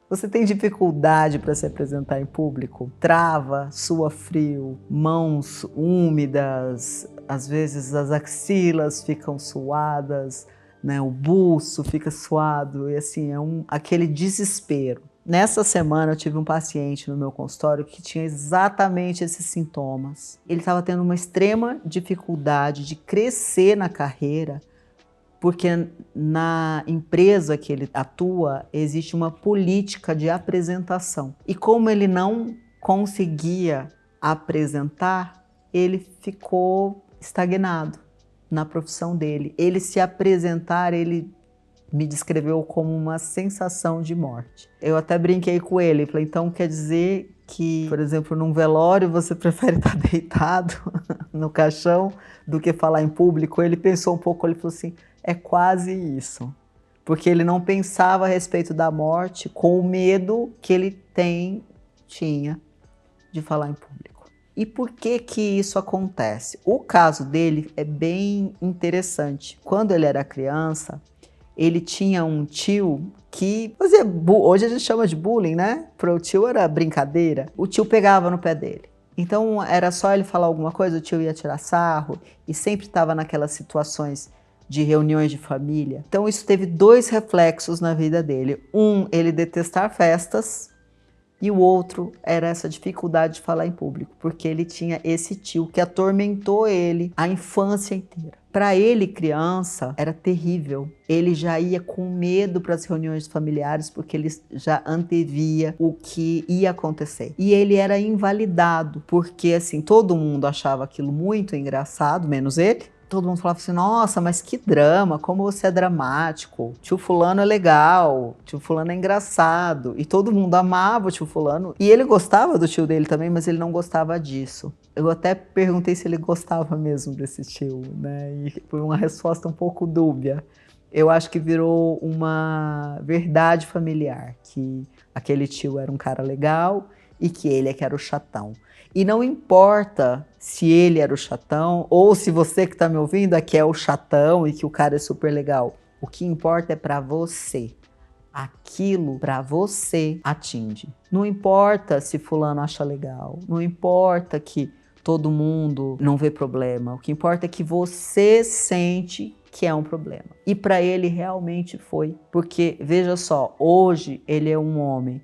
Você tem dificuldade para se apresentar em público? Trava, sua frio, mãos úmidas, às vezes as axilas ficam suadas, né? O buço fica suado e assim, aquele desespero. Nessa semana eu tive um paciente no meu consultório que tinha exatamente esses sintomas. Ele estava tendo uma extrema dificuldade de crescer na carreira, porque na empresa que ele atua existe uma política de apresentação. E como ele não conseguia apresentar, ele ficou estagnado na profissão dele. Ele se apresentar, ele me descreveu como uma sensação de morte. Eu até brinquei com ele, falei, então quer dizer que, por exemplo, num velório você prefere estar deitado no caixão do que falar em público? Ele pensou um pouco, ele falou assim, é quase isso. Porque ele não pensava a respeito da morte com o medo que ele tinha de falar em público. E por que que isso acontece? O caso dele é bem interessante. Quando ele era criança, ele tinha um tio que fazia, hoje a gente chama de bullying, né? Para o tio era brincadeira. O tio pegava no pé dele. Então era só ele falar alguma coisa, o tio ia tirar sarro e sempre estava naquelas situações de reuniões de família. Então isso teve dois reflexos na vida dele. Um, ele detestar festas, e o outro era essa dificuldade de falar em público, porque ele tinha esse tio que atormentou ele a infância inteira. Para ele, criança, era terrível. Ele já ia com medo para as reuniões familiares, porque ele já antevia o que ia acontecer. E ele era invalidado, porque assim, todo mundo achava aquilo muito engraçado, menos ele. Todo mundo falava assim, nossa, mas que drama, como você é dramático, tio fulano é legal, tio fulano é engraçado, e todo mundo amava o tio fulano, e ele gostava do tio dele também, mas ele não gostava disso. Eu até perguntei se ele gostava mesmo desse tio, né, e foi uma resposta um pouco dúbia. Eu acho que virou uma verdade familiar, que aquele tio era um cara legal e que ele é que era o chatão. E não importa se ele era o chatão ou se você que está me ouvindo aqui é o chatão e que o cara é super legal. O que importa é para você. Aquilo para você atinge. Não importa se fulano acha legal, não importa que todo mundo não vê problema. O que importa é que você sente que é um problema. E para ele realmente foi. Porque, veja só, hoje ele é um homem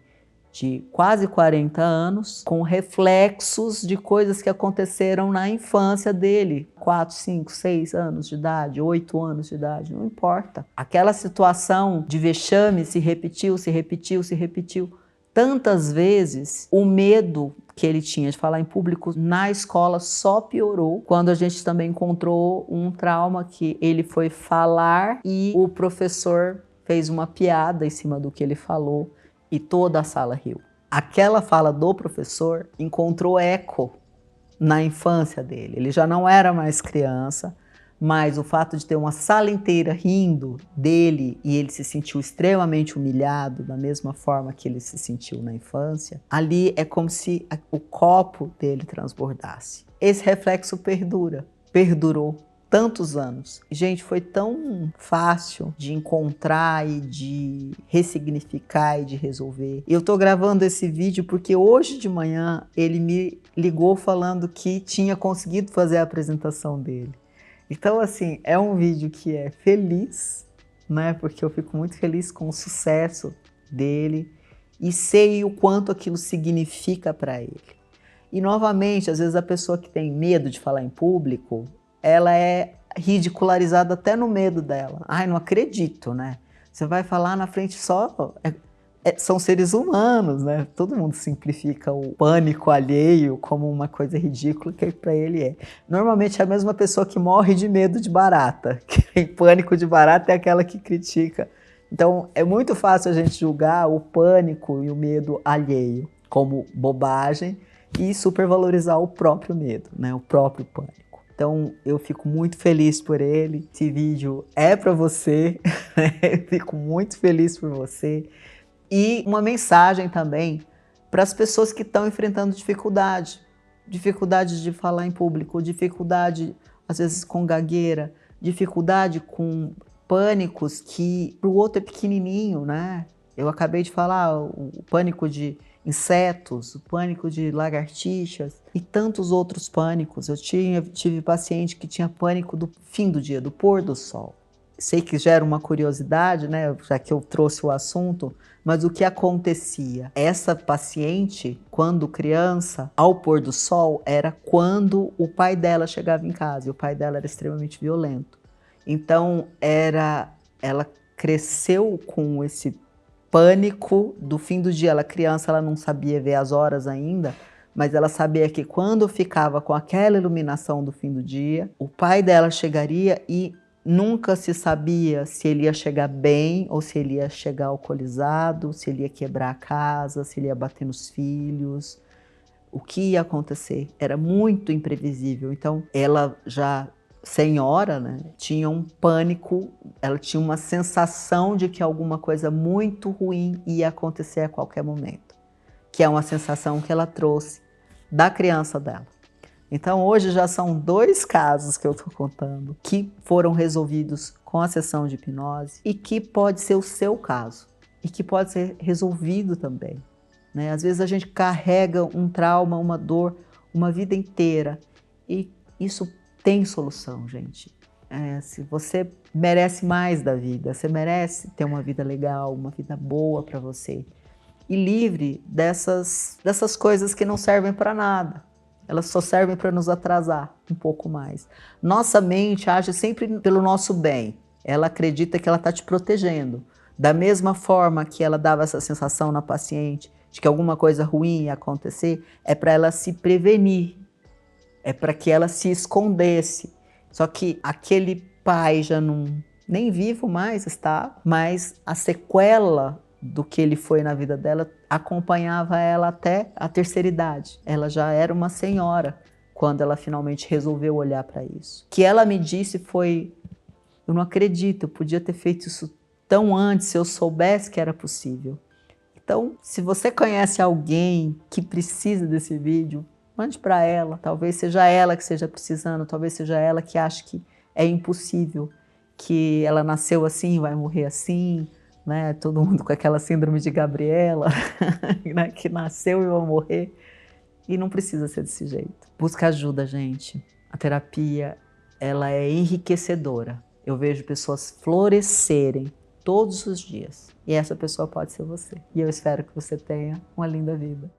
de quase 40 anos, com reflexos de coisas que aconteceram na infância dele. 4, 5, 6 anos de idade, 8 anos de idade, não importa. Aquela situação de vexame se repetiu, se repetiu, se repetiu. Tantas vezes, o medo que ele tinha de falar em público na escola só piorou quando a gente também encontrou um trauma que ele foi falar e o professor fez uma piada em cima do que ele falou. E toda a sala riu. Aquela fala do professor encontrou eco na infância dele. Ele já não era mais criança, mas o fato de ter uma sala inteira rindo dele e ele se sentiu extremamente humilhado, da mesma forma que ele se sentiu na infância, ali é como se o copo dele transbordasse. Esse reflexo perdurou tantos anos. Gente, foi tão fácil de encontrar e de ressignificar e de resolver. Eu tô gravando esse vídeo porque hoje de manhã ele me ligou falando que tinha conseguido fazer a apresentação dele. Então, assim, é um vídeo que é feliz, né? Porque eu fico muito feliz com o sucesso dele e sei o quanto aquilo significa para ele. E, novamente, às vezes a pessoa que tem medo de falar em público, ela é ridicularizada até no medo dela. Ai, não acredito, né? Você vai falar na frente só... são seres humanos, né? Todo mundo simplifica o pânico alheio como uma coisa ridícula, que para ele é. Normalmente é a mesma pessoa que morre de medo de barata. Que tem pânico de barata é aquela que critica. Então, é muito fácil a gente julgar o pânico e o medo alheio como bobagem e supervalorizar o próprio medo, né? O próprio pânico. Então, eu fico muito feliz por ele. Esse vídeo é para você, eu fico muito feliz por você. E uma mensagem também para as pessoas que estão enfrentando dificuldade de falar em público, dificuldade, às vezes, com gagueira, dificuldade com pânicos que para o outro é pequenininho, né? Eu acabei de falar o pânico de insetos, o pânico de lagartixas e tantos outros pânicos. Eu tive paciente que tinha pânico do fim do dia, do pôr do sol. Sei que gera uma curiosidade, né, já que eu trouxe o assunto, mas o que acontecia? Essa paciente, quando criança, ao pôr do sol, era quando o pai dela chegava em casa, e o pai dela era extremamente violento. Então, ela cresceu com esse pânico do fim do dia. Ela criança, ela não sabia ver as horas ainda, mas ela sabia que quando ficava com aquela iluminação do fim do dia, o pai dela chegaria e nunca se sabia se ele ia chegar bem ou se ele ia chegar alcoolizado, se ele ia quebrar a casa, se ele ia bater nos filhos. O que ia acontecer era muito imprevisível. Então, ela já senhora, né, tinha um pânico, ela tinha uma sensação de que alguma coisa muito ruim ia acontecer a qualquer momento, que é uma sensação que ela trouxe da criança dela. Então, hoje já são 2 casos que eu estou contando que foram resolvidos com a sessão de hipnose e que pode ser o seu caso e que pode ser resolvido também, né? Às vezes a gente carrega um trauma, uma dor, uma vida inteira e isso tem solução, gente. Se você merece mais da vida, você merece ter uma vida legal, uma vida boa para você e livre dessas coisas que não servem para nada. Elas só servem para nos atrasar um pouco mais. Nossa mente age sempre pelo nosso bem. Ela acredita que ela está te protegendo. Da mesma forma que ela dava essa sensação na paciente de que alguma coisa ruim ia acontecer, é para ela se prevenir. É para que ela se escondesse. Só que aquele pai já nem vivo mais está, mas a sequela do que ele foi na vida dela acompanhava ela até a terceira idade. Ela já era uma senhora quando ela finalmente resolveu olhar para isso. O que ela me disse foi: eu não acredito, eu podia ter feito isso tão antes se eu soubesse que era possível. Então, se você conhece alguém que precisa desse vídeo, mande para ela. Talvez seja ela que esteja precisando, talvez seja ela que acha que é impossível, que ela nasceu assim, vai morrer assim, né? Todo mundo com aquela síndrome de Gabriela, né? Que nasceu e vai morrer. E não precisa ser desse jeito. Busca ajuda, gente. A terapia, ela é enriquecedora. Eu vejo pessoas florescerem todos os dias. E essa pessoa pode ser você. E eu espero que você tenha uma linda vida.